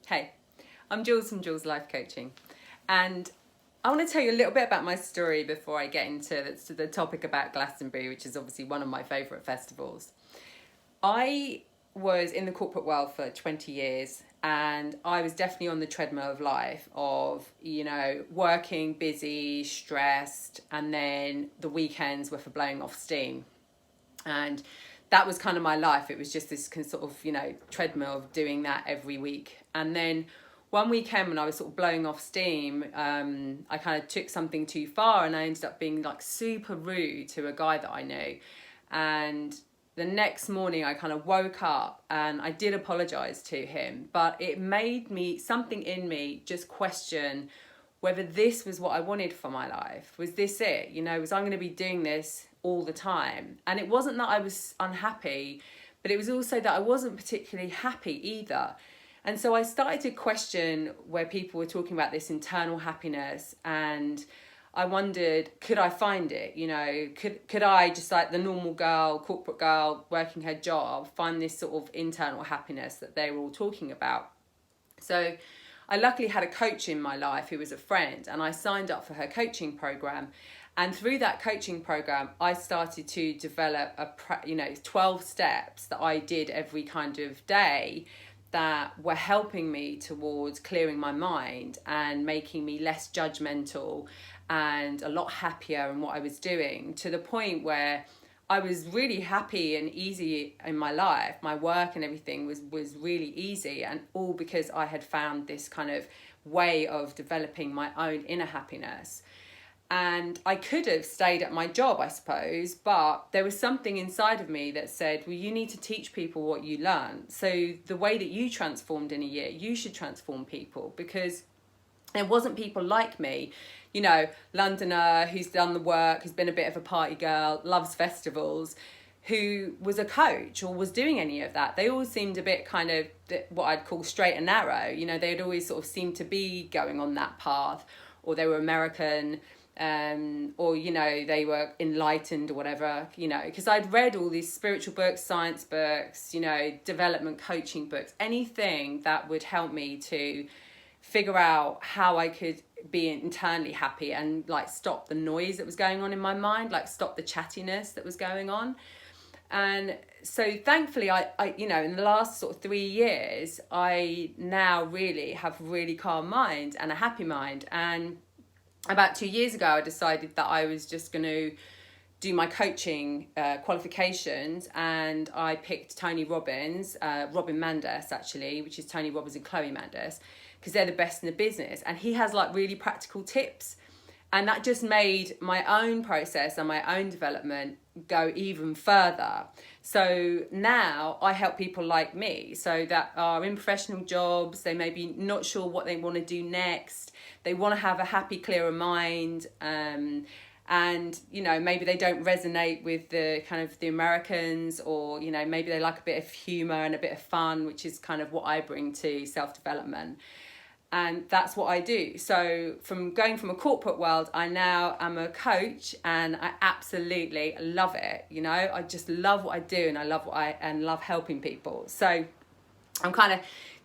Hey, I'm Jules from Jules Life Coaching, and I want to tell you a little bit about my story before I get into the topic about Glastonbury, which is obviously one of my favourite festivals. I was in the corporate world for 20 years, and I was definitely on the treadmill of life of, working, busy, stressed, and then the weekends were for blowing off steam. And that was kind of my life. It was just this sort of, treadmill of doing that every week. And then one weekend when I was sort of blowing off steam, I kind of took something too far and I ended up being like super rude to a guy that I knew. And the next morning I kind of woke up and I did apologize to him, but it made me, something in me just question whether this was what I wanted for my life. Was this it? Was I going to be doing this all the time? And it wasn't that I was unhappy, but it was also that I wasn't particularly happy either. And so I started to question where people were talking about this internal happiness, and I wondered, could I find it? Could I, just like the normal girl, corporate girl, working her job, find this sort of internal happiness that they were all talking about? So I luckily had a coach in my life who was a friend, and I signed up for her coaching program. And through that coaching program, I started to develop 12 steps that I did every kind of day that were helping me towards clearing my mind and making me less judgmental and a lot happier in what I was doing, to the point where I was really happy and easy in my life. My work and everything was really easy, and all because I had found this kind of way of developing my own inner happiness. And I could have stayed at my job, I suppose, but there was something inside of me that said, well, you need to teach people what you learn. So the way that you transformed in a year, you should transform people, because there wasn't people like me, Londoner who's done the work, who's been a bit of a party girl, loves festivals, who was a coach or was doing any of that. They all seemed a bit kind of what I'd call straight and narrow. They'd always sort of seemed to be going on that path, or they were American, or they were enlightened or whatever, because I'd read all these spiritual books, science books, development coaching books, anything that would help me to figure out how I could be internally happy and like stop the noise that was going on in my mind, like stop the chattiness that was going on. And so thankfully I in the last sort of 3 years, I now really have a really calm mind and a happy mind. And about 2 years ago, I decided that I was just going to do my coaching qualifications, and I picked Tony Robbins, Robin Mandis actually, which is Tony Robbins and Chloe Mandis, because they're the best in the business, and he has like really practical tips, and that just made my own process and my own development go even further. So now I help people like me, so that are in professional jobs, they may be not sure what they want to do next, they want to have a happy, clearer mind, and maybe they don't resonate with the kind of the Americans, or maybe they like a bit of humor and a bit of fun, which is kind of what I bring to self-development. And that's what I do. So from going from a corporate world, I now am a coach, and I absolutely love it. I just love what I do, and I love helping people. So I'm kind of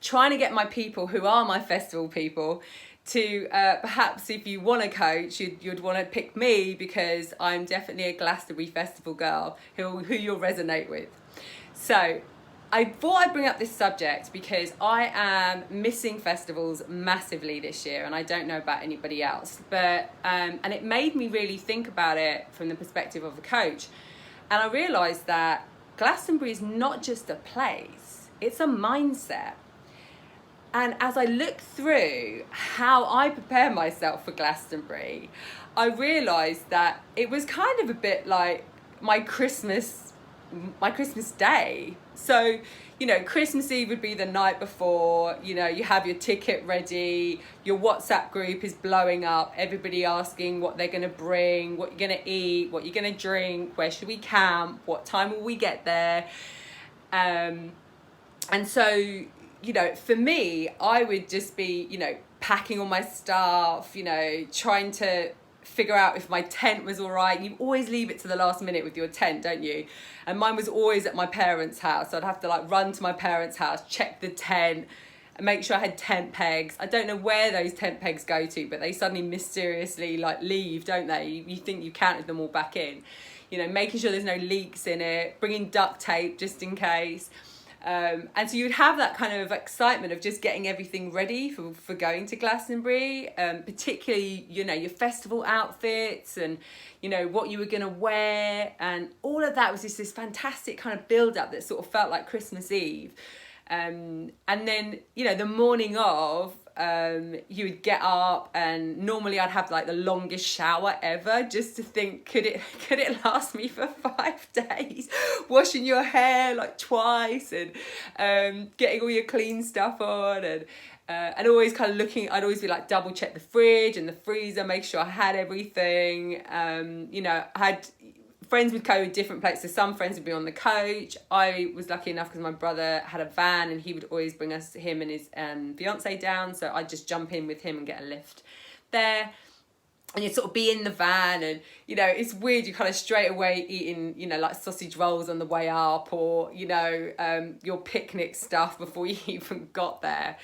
trying to get my people who are my festival people to perhaps, if you want a coach, you'd want to pick me, because I'm definitely a Glastonbury Festival girl who you'll resonate with. So I thought I'd bring up this subject because I am missing festivals massively this year, and I don't know about anybody else, but and it made me really think about it from the perspective of a coach. And I realised that Glastonbury is not just a place, it's a mindset. And as I look through how I prepare myself for Glastonbury, I realised that it was kind of a bit like my Christmas day. So, Christmas Eve would be the night before, you have your ticket ready, your WhatsApp group is blowing up, everybody asking what they're going to bring, what you're going to eat, what you're going to drink, where should we camp, what time will we get there. And so, for me, I would just be, packing all my stuff, trying to figure out if my tent was all right. You always leave it to the last minute with your tent, don't you? And mine was always at my parents' house. So I'd have to run to my parents' house, check the tent, and make sure I had tent pegs. I don't know where those tent pegs go to, but they suddenly mysteriously like leave, don't they? You think you counted them all back in. You know, making sure there's no leaks in it, bringing duct tape just in case. And so you'd have that kind of excitement of just getting everything ready for going to Glastonbury, particularly, you know, your festival outfits and, you know, what you were going to wear. And all of that was just this fantastic kind of build up that sort of felt like Christmas Eve. And then, you know, the morning of, you would get up, and normally I'd have like the longest shower ever, just to think, could it last me for 5 days? Washing your hair like twice, and getting all your clean stuff on, and always kind of looking. I'd always be like double check the fridge and the freezer, make sure I had everything. You know, I had friends would go to different places. So some friends would be on the coach. I was lucky enough because my brother had a van, and he would always bring him and his fiance down. So I'd just jump in with him and get a lift there. And you'd sort of be in the van, and, you know, it's weird. You kind of straight away eating, you know, like sausage rolls on the way up, or, you know, your picnic stuff before you even got there.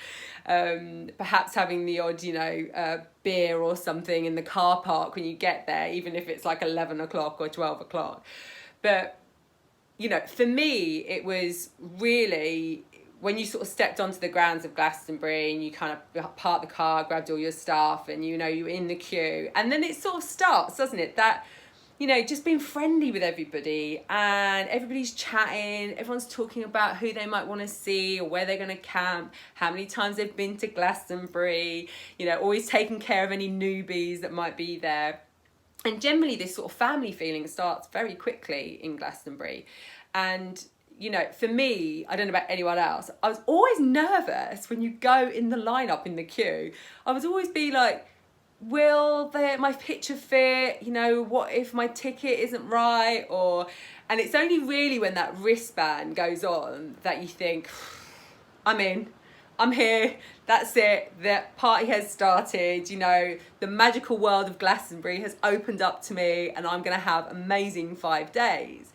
Perhaps having the odd, you know, beer or something in the car park when you get there, even if it's like 11 o'clock or 12 o'clock. But, you know, for me, it was really when you sort of stepped onto the grounds of Glastonbury and you kind of parked the car, grabbed all your stuff, and, you know, you're in the queue. And then it sort of starts, doesn't it? That, you know, just being friendly with everybody, and everybody's chatting, everyone's talking about who they might want to see or where they're going to camp, how many times they've been to Glastonbury, you know, always taking care of any newbies that might be there. And generally this sort of family feeling starts very quickly in Glastonbury. And, you know, for me, I don't know about anyone else, I was always nervous when you go in the lineup in the queue. I would always be like, will my picture fit? You know, what if my ticket isn't right? And it's only really when that wristband goes on that you think, I'm in, I'm here, that's it, the party has started, you know, the magical world of Glastonbury has opened up to me, and I'm going to have amazing 5 days.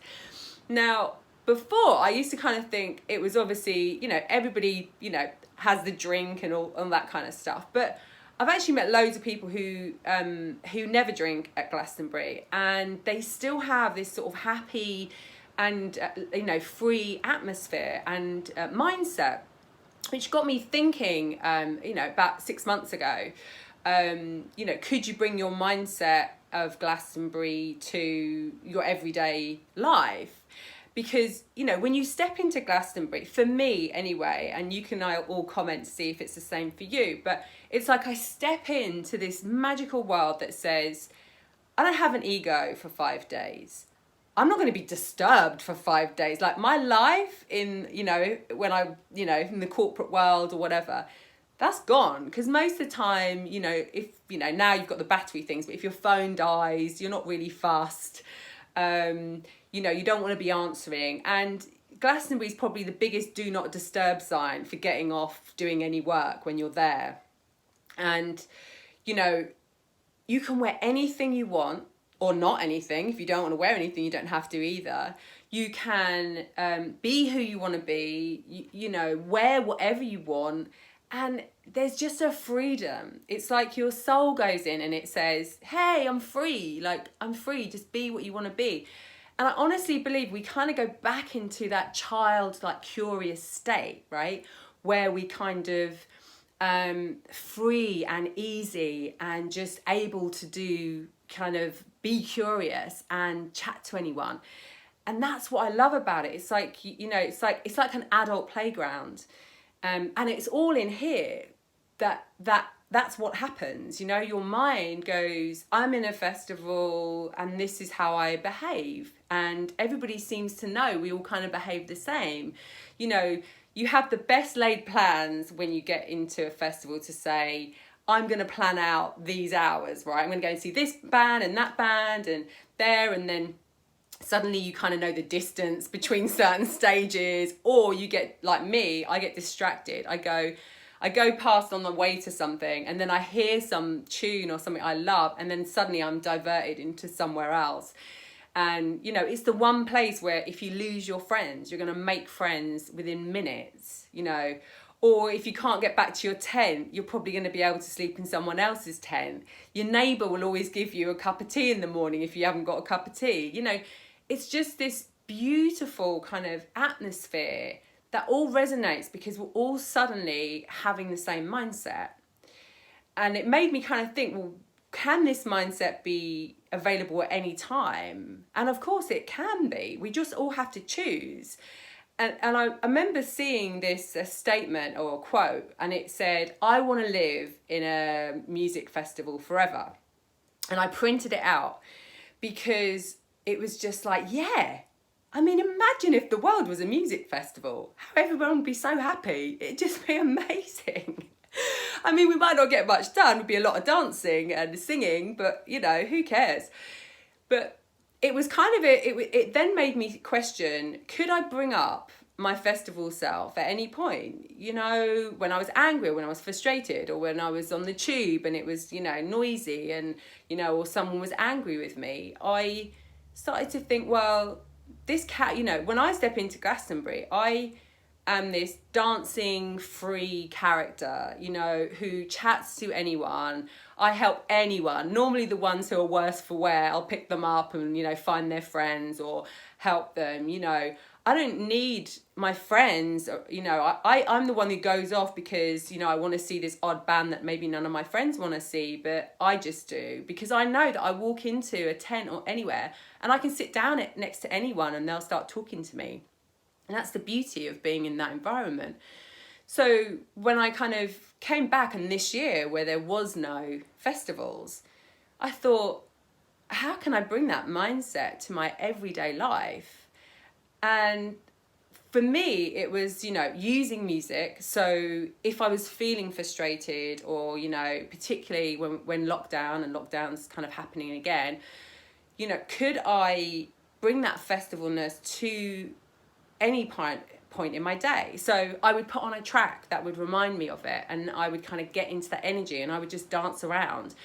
Now, before, I used to kind of think it was obviously, you know, everybody, you know, has the drink and all that kind of stuff. But I've actually met loads of people who never drink at Glastonbury, and they still have this sort of happy and, you know, free atmosphere and mindset, which got me thinking, you know, about 6 months ago, you know, could you bring your mindset of Glastonbury to your everyday life? Because, you know, when you step into Glastonbury, for me anyway, and you can all comment to see if it's the same for you, but it's like I step into this magical world that says, I don't have an ego for 5 days. I'm not going to be disturbed for 5 days. Like my life in, you know, when I, you know, in the corporate world or whatever, that's gone. Because most of the time, you know, if, you know, now you've got the battery things, but if your phone dies, you're not really fussed. You know, you don't want to be answering. And Glastonbury is probably the biggest do not disturb sign for getting off doing any work when you're there. And, you know, you can wear anything you want, or not anything. If you don't want to wear anything, you don't have to either. You can be who you want to be, you know, wear whatever you want. And there's just a freedom. It's like your soul goes in and it says, hey, I'm free. Like, I'm free. Just be what you want to be. And I honestly believe we kind of go back into that child, like, curious state, right? Where we kind of free and easy and just able to do kind of be curious and chat to anyone. And that's what I love about it. It's like, you know, it's like an adult playground. And it's all in here that's what happens. You know, your mind goes, I'm in a festival and this is how I behave. And everybody seems to know we all kind of behave the same. You know, you have the best laid plans when you get into a festival to say, I'm going to plan out these hours, right? I'm going to go and see this band and that band and there, and then suddenly you kind of know the distance between certain stages, or you get, like me, I get distracted. I go past on the way to something, and then I hear some tune or something I love, and then suddenly I'm diverted into somewhere else. And, you know, it's the one place where if you lose your friends, you're going to make friends within minutes, you know, Or if you can't get back to your tent, you're probably going to be able to sleep in someone else's tent. Your neighbour will always give you a cup of tea in the morning if you haven't got a cup of tea. You know, it's just this beautiful kind of atmosphere that all resonates because we're all suddenly having the same mindset. And it made me kind of think, well, can this mindset be available at any time? And of course it can be. We just all have to choose. And I remember seeing this statement or a quote, and it said, I want to live in a music festival forever. And I printed it out because it was just like, yeah. I mean, imagine if the world was a music festival. How everyone would be so happy. It'd just be amazing. I mean, we might not get much done. It'd be a lot of dancing and singing, but, you know, who cares? But it was kind of, it then made me question, could I bring up my festival self at any point? You know, when I was angry, when I was frustrated, or when I was on the tube and it was, you know, noisy and, you know, or someone was angry with me, I started to think, well, this cat, you know, when I step into Glastonbury, I am this dancing free character, you know, who chats to anyone. I help anyone, normally the ones who are worse for wear. I'll pick them up and, you know, find their friends or help them, you know. I don't need my friends, you know, I'm the one who goes off because, you know, I want to see this odd band that maybe none of my friends want to see, but I just do, because I know that I walk into a tent or anywhere and I can sit down next to anyone and they'll start talking to me. And that's the beauty of being in that environment. So when I kind of came back, and this year where there was no festivals, I thought, how can I bring that mindset to my everyday life? And for me, it was, you know, using music. So if I was feeling frustrated, or, you know, particularly when lockdown's kind of happening again, you know, could I bring that festivalness to any point in my day? So I would put on a track that would remind me of it, and I would kind of get into that energy, and I would just dance around,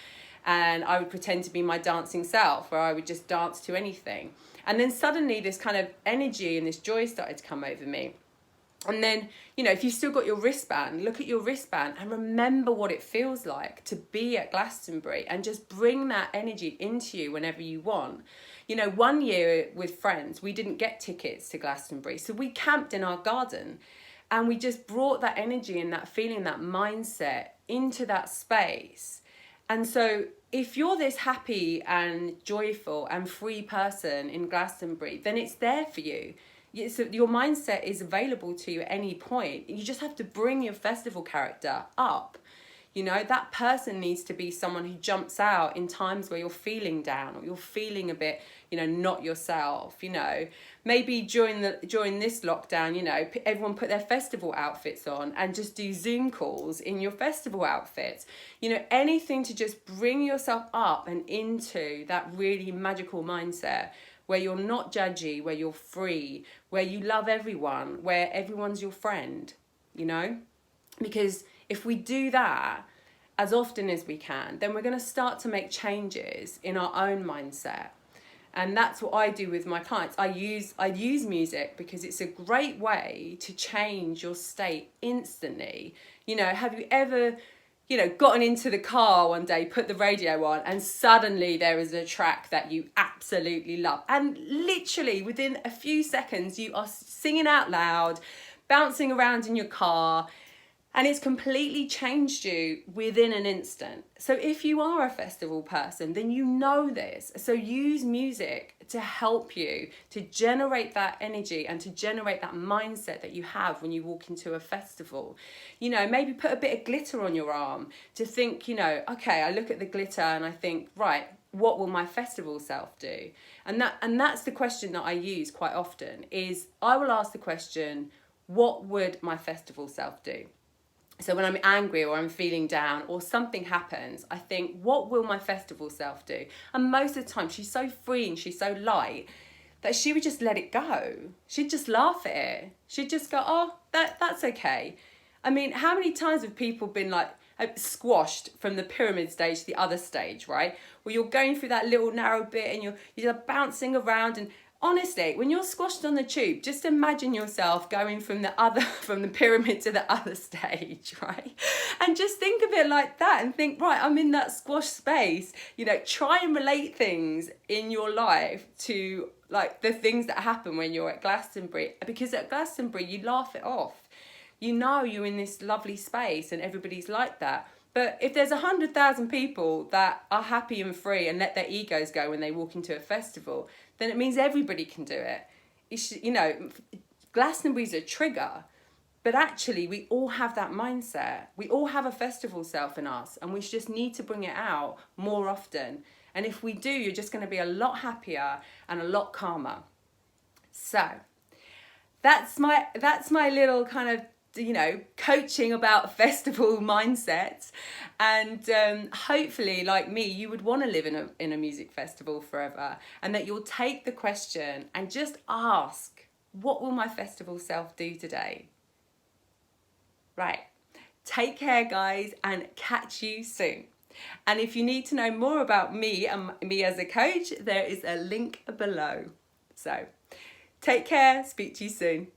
and I would pretend to be my dancing self, where I would just dance to anything. And then suddenly this kind of energy and this joy started to come over me. And then, you know, if you've still got your wristband, look at your wristband and remember what it feels like to be at Glastonbury, and just bring that energy into you whenever you want. You know, one year with friends, we didn't get tickets to Glastonbury, so we camped in our garden, and we just brought that energy and that feeling, that mindset into that space. And so if you're this happy and joyful and free person in Glastonbury, then it's there for you. So your mindset is available to you at any point. You just have to bring your festival character up. You know, that person needs to be someone who jumps out in times where you're feeling down, or you're feeling a bit, you know, not yourself. You know, maybe during this lockdown, you know, everyone put their festival outfits on and just do Zoom calls in your festival outfits. You know, anything to just bring yourself up and into that really magical mindset, where you're not judgy, where you're free, where you love everyone, where everyone's your friend, you know? Because if we do that as often as we can, then we're going to start to make changes in our own mindset. And that's what I do with my clients. I use music because it's a great way to change your state instantly. You know, have you ever, you know, gotten into the car one day, put the radio on, and suddenly there is a track that you absolutely love, and literally within a few seconds you are singing out loud, bouncing around in your car, and it's completely changed you within an instant. So if you are a festival person, then you know this. So use music to help you to generate that energy and to generate that mindset that you have when you walk into a festival. You know, maybe put a bit of glitter on your arm to think, you know, okay, I look at the glitter and I think, right, what will my festival self do? And that's the question that I use quite often, is I will ask the question, what would my festival self do? So when I'm angry or I'm feeling down or something happens, I think, what will my festival self do? And most of the time she's so free and she's so light that she would just let it go. She'd just laugh at it. She'd just go, oh, that's okay. I mean, how many times have people been like squashed from the pyramid stage to the other stage, right? Where you're going through that little narrow bit and you're bouncing around, and honestly, when you're squashed on the tube, just imagine yourself going from the pyramid to the other stage, right? And just think of it like that and think, right, I'm in that squashed space. You know, try and relate things in your life to like the things that happen when you're at Glastonbury, because at Glastonbury you laugh it off. You know you're in this lovely space and everybody's like that. But if there's 100,000 people that are happy and free and let their egos go when they walk into a festival, then it means everybody can do it. You know, Glastonbury's a trigger, but actually we all have that mindset. We all have a festival self in us, and we just need to bring it out more often. And if we do, you're just going to be a lot happier and a lot calmer. So that's my little kind of, you know, coaching about festival mindsets. And hopefully, like me, you would want to live in a music festival forever, and that you'll take the question and just ask, what will my festival self do today? Right. Take care, guys, and catch you soon. And if you need to know more about me and me as a coach, there is a link below. So take care, speak to you soon.